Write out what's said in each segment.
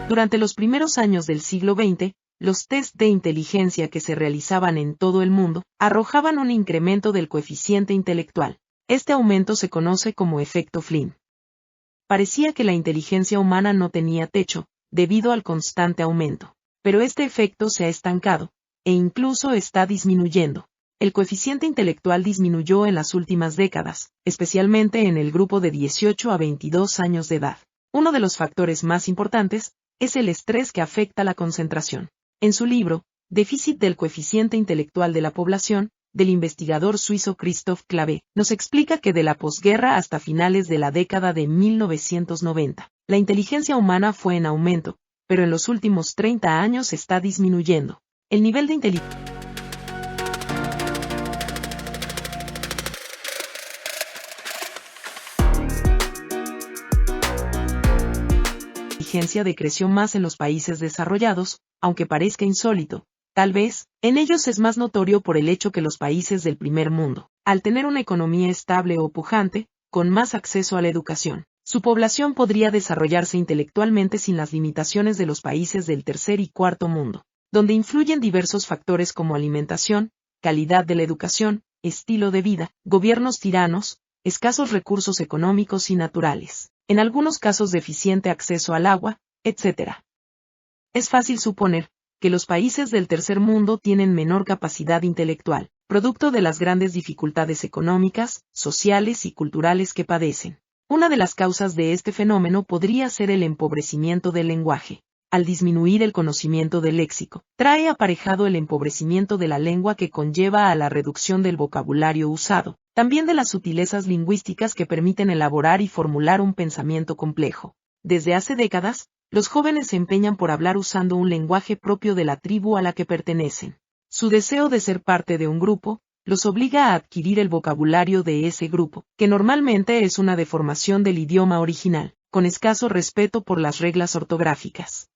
Durante los primeros años del siglo XX, los test de inteligencia que se realizaban en todo el mundo arrojaban un incremento del coeficiente intelectual. Este aumento se conoce como efecto Flynn. Parecía que la inteligencia humana no tenía techo, debido al constante aumento. Pero este efecto se ha estancado, e incluso está disminuyendo. El coeficiente intelectual disminuyó en las últimas décadas, especialmente en el grupo de 18 a 22 años de edad. Uno de los factores más importantes es el estrés que afecta la concentración. En su libro, Déficit del coeficiente intelectual de la población, del investigador suizo Christoph Clave, nos explica que de la posguerra hasta finales de la década de 1990, la inteligencia humana fue en aumento, pero en los últimos 30 años está disminuyendo. El nivel de inteligencia decreció más en los países desarrollados, aunque parezca insólito. Tal vez, en ellos es más notorio por el hecho que los países del primer mundo, al tener una economía estable o pujante, con más acceso a la educación, su población podría desarrollarse intelectualmente sin las limitaciones de los países del tercer y cuarto mundo, donde influyen diversos factores como alimentación, calidad de la educación, estilo de vida, gobiernos tiranos, escasos recursos económicos y naturales, en algunos casos deficiente acceso al agua, etc. Es fácil suponer que los países del tercer mundo tienen menor capacidad intelectual, producto de las grandes dificultades económicas, sociales y culturales que padecen. Una de las causas de este fenómeno podría ser el empobrecimiento del lenguaje. Al disminuir el conocimiento del léxico, trae aparejado el empobrecimiento de la lengua que conlleva a la reducción del vocabulario usado, también de las sutilezas lingüísticas que permiten elaborar y formular un pensamiento complejo. Desde hace décadas, los jóvenes se empeñan por hablar usando un lenguaje propio de la tribu a la que pertenecen. Su deseo de ser parte de un grupo los obliga a adquirir el vocabulario de ese grupo, que normalmente es una deformación del idioma original, con escaso respeto por las reglas ortográficas.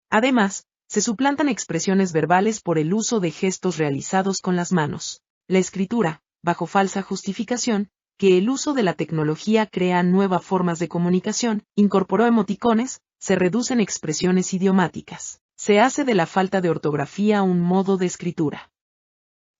Además, se suplantan expresiones verbales por el uso de gestos realizados con las manos. La escritura, bajo falsa justificación, que el uso de la tecnología crea nuevas formas de comunicación, incorporó emoticones, se reducen expresiones idiomáticas, se hace de la falta de ortografía un modo de escritura.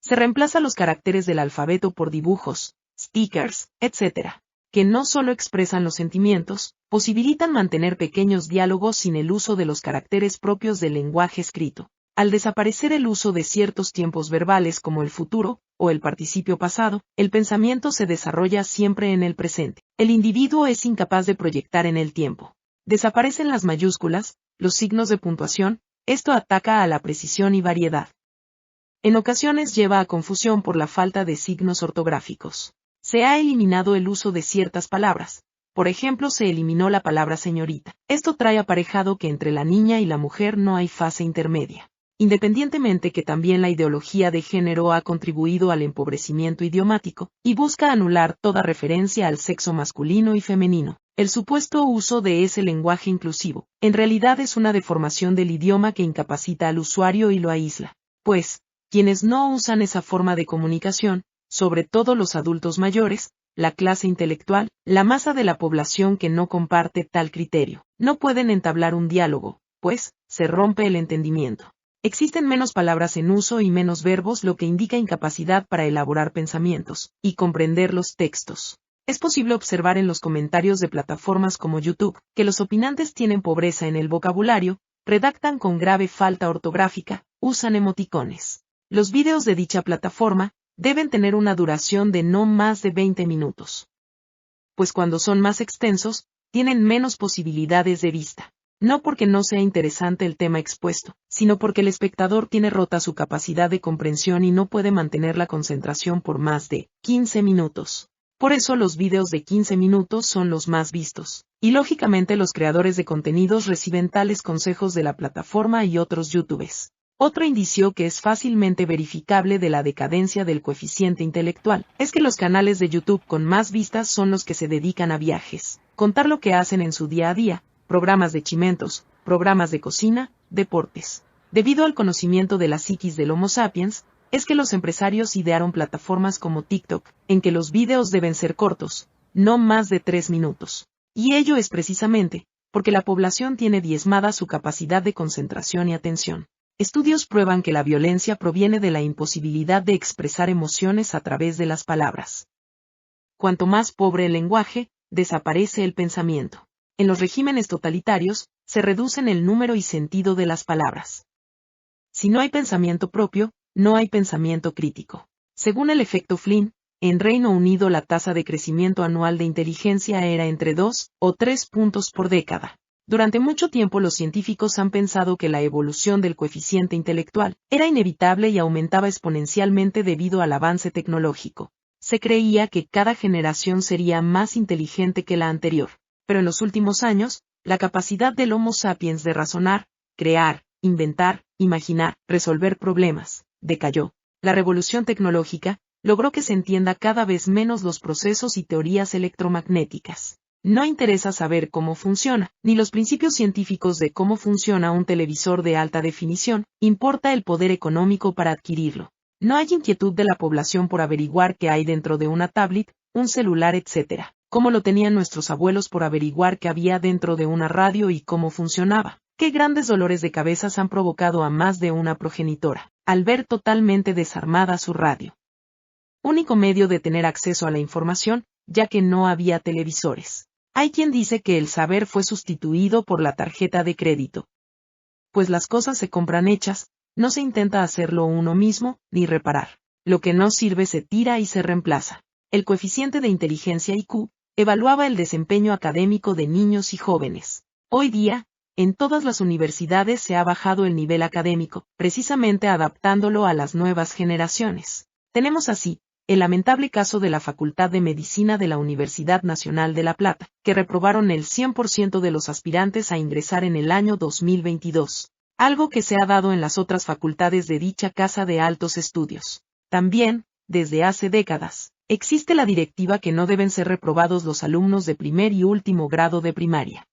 Se reemplaza los caracteres del alfabeto por dibujos, stickers, etc., que no solo expresan los sentimientos, posibilitan mantener pequeños diálogos sin el uso de los caracteres propios del lenguaje escrito. Al desaparecer el uso de ciertos tiempos verbales como el futuro, o el participio pasado, el pensamiento se desarrolla siempre en el presente. El individuo es incapaz de proyectar en el tiempo. Desaparecen las mayúsculas, los signos de puntuación, esto ataca a la precisión y variedad. En ocasiones lleva a confusión por la falta de signos ortográficos. Se ha eliminado el uso de ciertas palabras. Por ejemplo, se eliminó la palabra señorita. Esto trae aparejado que entre la niña y la mujer no hay fase intermedia. Independientemente que también la ideología de género ha contribuido al empobrecimiento idiomático, y busca anular toda referencia al sexo masculino y femenino. El supuesto uso de ese lenguaje inclusivo, en realidad es una deformación del idioma que incapacita al usuario y lo aísla. Pues, quienes no usan esa forma de comunicación, sobre todo los adultos mayores, la clase intelectual, la masa de la población que no comparte tal criterio, no pueden entablar un diálogo, pues, se rompe el entendimiento. Existen menos palabras en uso y menos verbos, lo que indica incapacidad para elaborar pensamientos y comprender los textos. Es posible observar en los comentarios de plataformas como YouTube que los opinantes tienen pobreza en el vocabulario, redactan con grave falta ortográfica, usan emoticones. Los vídeos de dicha plataforma deben tener una duración de no más de 20 minutos. Pues cuando son más extensos, tienen menos posibilidades de vista. No porque no sea interesante el tema expuesto, sino porque el espectador tiene rota su capacidad de comprensión y no puede mantener la concentración por más de 15 minutos. Por eso los vídeos de 15 minutos son los más vistos. Y lógicamente los creadores de contenidos reciben tales consejos de la plataforma y otros youtubers. Otro indicio que es fácilmente verificable de la decadencia del coeficiente intelectual es que los canales de YouTube con más vistas son los que se dedican a viajes, contar lo que hacen en su día a día, programas de chimentos, programas de cocina, deportes. Debido al conocimiento de la psiquis del Homo sapiens, es que los empresarios idearon plataformas como TikTok, en que los vídeos deben ser cortos, no más de 3 minutos. Y ello es precisamente porque la población tiene diezmada su capacidad de concentración y atención. Estudios prueban que la violencia proviene de la imposibilidad de expresar emociones a través de las palabras. Cuanto más pobre el lenguaje, desaparece el pensamiento. En los regímenes totalitarios, se reducen el número y sentido de las palabras. Si no hay pensamiento propio, no hay pensamiento crítico. Según el efecto Flynn, en Reino Unido la tasa de crecimiento anual de inteligencia era entre 2 o 3 puntos por década. Durante mucho tiempo los científicos han pensado que la evolución del coeficiente intelectual era inevitable y aumentaba exponencialmente debido al avance tecnológico. Se creía que cada generación sería más inteligente que la anterior, pero en los últimos años, la capacidad del Homo sapiens de razonar, crear, inventar, imaginar, resolver problemas, decayó. La revolución tecnológica logró que se entienda cada vez menos los procesos y teorías electromagnéticas. No interesa saber cómo funciona, ni los principios científicos de cómo funciona un televisor de alta definición, importa el poder económico para adquirirlo. No hay inquietud de la población por averiguar qué hay dentro de una tablet, un celular, etc., como lo tenían nuestros abuelos por averiguar qué había dentro de una radio y cómo funcionaba. Qué grandes dolores de cabeza han provocado a más de una progenitora, al ver totalmente desarmada su radio. Único medio de tener acceso a la información, ya que no había televisores. Hay quien dice que el saber fue sustituido por la tarjeta de crédito. Pues las cosas se compran hechas, no se intenta hacerlo uno mismo, ni reparar. Lo que no sirve se tira y se reemplaza. El coeficiente de inteligencia IQ evaluaba el desempeño académico de niños y jóvenes. Hoy día, en todas las universidades se ha bajado el nivel académico, precisamente adaptándolo a las nuevas generaciones. Tenemos así el lamentable caso de la Facultad de Medicina de la Universidad Nacional de La Plata, que reprobaron el 100% de los aspirantes a ingresar en el año 2022, algo que se ha dado en las otras facultades de dicha casa de altos estudios. También, desde hace décadas, existe la directiva que no deben ser reprobados los alumnos de primer y último grado de primaria.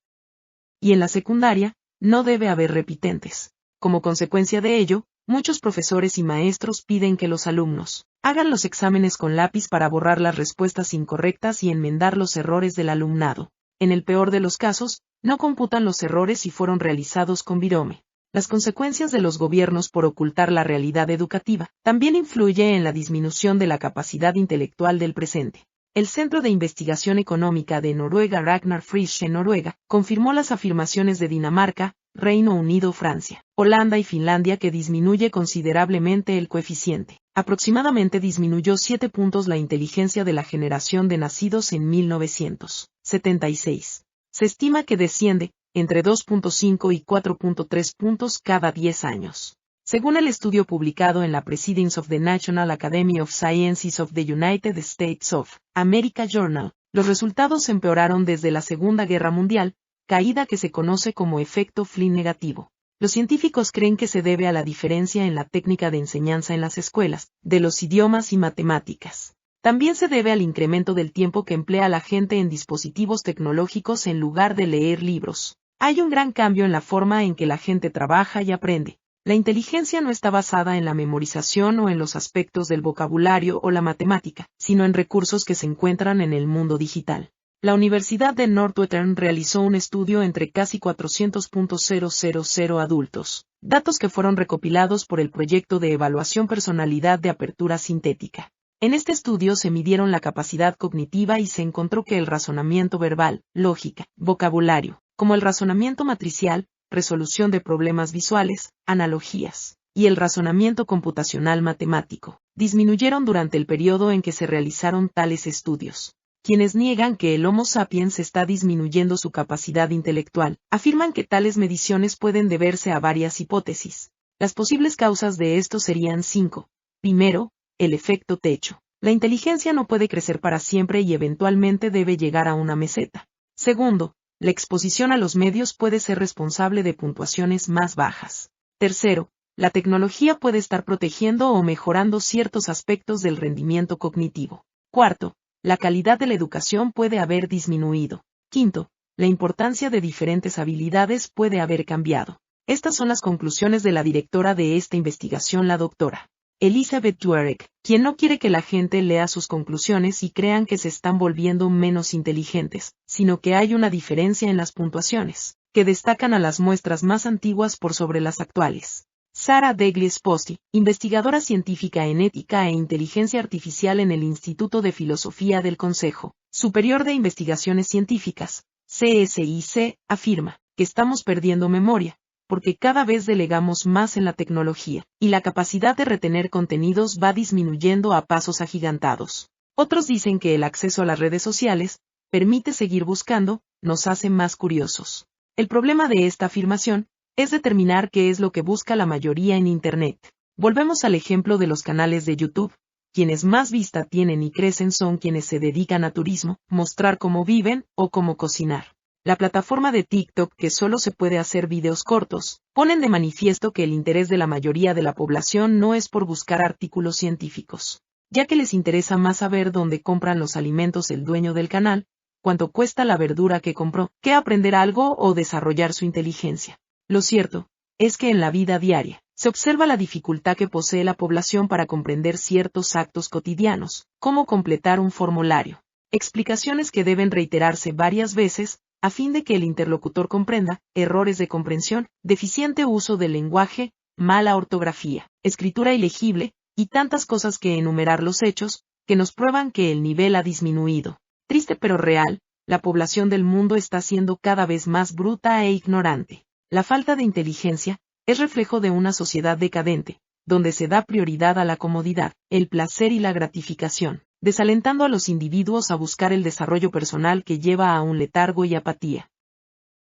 Y en la secundaria, no debe haber repitentes. Como consecuencia de ello, muchos profesores y maestros piden que los alumnos hagan los exámenes con lápiz para borrar las respuestas incorrectas y enmendar los errores del alumnado. En el peor de los casos, no computan los errores si fueron realizados con virome. Las consecuencias de los gobiernos por ocultar la realidad educativa también influye en la disminución de la capacidad intelectual del presente. El Centro de Investigación Económica de Noruega Ragnar Frisch en Noruega confirmó las afirmaciones de Dinamarca, Reino Unido, Francia, Holanda y Finlandia que disminuye considerablemente el coeficiente. Aproximadamente disminuyó 7 puntos la inteligencia de la generación de nacidos en 1976. Se estima que desciende entre 2.5 y 4.3 puntos cada 10 años. Según el estudio publicado en la Proceedings of the National Academy of Sciences of the United States of America Journal, los resultados empeoraron desde la Segunda Guerra Mundial, caída que se conoce como efecto Flynn negativo. Los científicos creen que se debe a la diferencia en la técnica de enseñanza en las escuelas, de los idiomas y matemáticas. También se debe al incremento del tiempo que emplea la gente en dispositivos tecnológicos en lugar de leer libros. Hay un gran cambio en la forma en que la gente trabaja y aprende. La inteligencia no está basada en la memorización o en los aspectos del vocabulario o la matemática, sino en recursos que se encuentran en el mundo digital. La Universidad de Northwestern realizó un estudio entre casi 400.000 adultos, datos que fueron recopilados por el proyecto de evaluación personalidad de apertura sintética. En este estudio se midieron la capacidad cognitiva y se encontró que el razonamiento verbal, lógica, vocabulario, como el razonamiento matricial, resolución de problemas visuales, analogías, y el razonamiento computacional matemático, disminuyeron durante el periodo en que se realizaron tales estudios. Quienes niegan que el Homo sapiens está disminuyendo su capacidad intelectual, afirman que tales mediciones pueden deberse a varias hipótesis. Las posibles causas de esto serían 5. Primero, el efecto techo. La inteligencia no puede crecer para siempre y eventualmente debe llegar a una meseta. Segundo, la exposición a los medios puede ser responsable de puntuaciones más bajas. Tercero, la tecnología puede estar protegiendo o mejorando ciertos aspectos del rendimiento cognitivo. Cuarto, la calidad de la educación puede haber disminuido. Quinto, la importancia de diferentes habilidades puede haber cambiado. Estas son las conclusiones de la directora de esta investigación, la doctora Elizabeth Dweck, quien no quiere que la gente lea sus conclusiones y crean que se están volviendo menos inteligentes, sino que hay una diferencia en las puntuaciones, que destacan a las muestras más antiguas por sobre las actuales. Sarah Degli-Esposti, investigadora científica en ética e inteligencia artificial en el Instituto de Filosofía del Consejo Superior de Investigaciones Científicas, CSIC, afirma que estamos perdiendo memoria, porque cada vez delegamos más en la tecnología, y la capacidad de retener contenidos va disminuyendo a pasos agigantados. Otros dicen que el acceso a las redes sociales permite seguir buscando, nos hace más curiosos. El problema de esta afirmación es determinar qué es lo que busca la mayoría en Internet. Volvemos al ejemplo de los canales de YouTube. Quienes más vista tienen y crecen son quienes se dedican a turismo, mostrar cómo viven o cómo cocinar. La plataforma de TikTok, que solo se puede hacer videos cortos, ponen de manifiesto que el interés de la mayoría de la población no es por buscar artículos científicos, ya que les interesa más saber dónde compran los alimentos el dueño del canal, cuánto cuesta la verdura que compró, que aprender algo o desarrollar su inteligencia. Lo cierto es que en la vida diaria se observa la dificultad que posee la población para comprender ciertos actos cotidianos, como completar un formulario, explicaciones que deben reiterarse varias veces, a fin de que el interlocutor comprenda, errores de comprensión, deficiente uso del lenguaje, mala ortografía, escritura ilegible, y tantas cosas que enumerar los hechos, que nos prueban que el nivel ha disminuido. Triste pero real, la población del mundo está siendo cada vez más bruta e ignorante. La falta de inteligencia es reflejo de una sociedad decadente, donde se da prioridad a la comodidad, el placer y la gratificación, desalentando a los individuos a buscar el desarrollo personal que lleva a un letargo y apatía.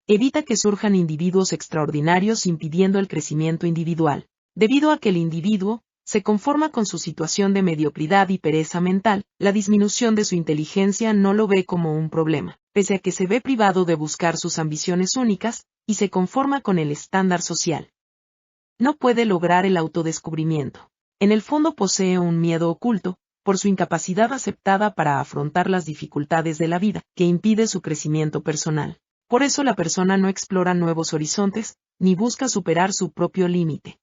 Evita que surjan individuos extraordinarios impidiendo el crecimiento individual, debido a que el individuo se conforma con su situación de mediocridad y pereza mental, la disminución de su inteligencia no lo ve como un problema, pese a que se ve privado de buscar sus ambiciones únicas, y se conforma con el estándar social. No puede lograr el autodescubrimiento. En el fondo posee un miedo oculto, por su incapacidad aceptada para afrontar las dificultades de la vida, que impide su crecimiento personal. Por eso la persona no explora nuevos horizontes, ni busca superar su propio límite.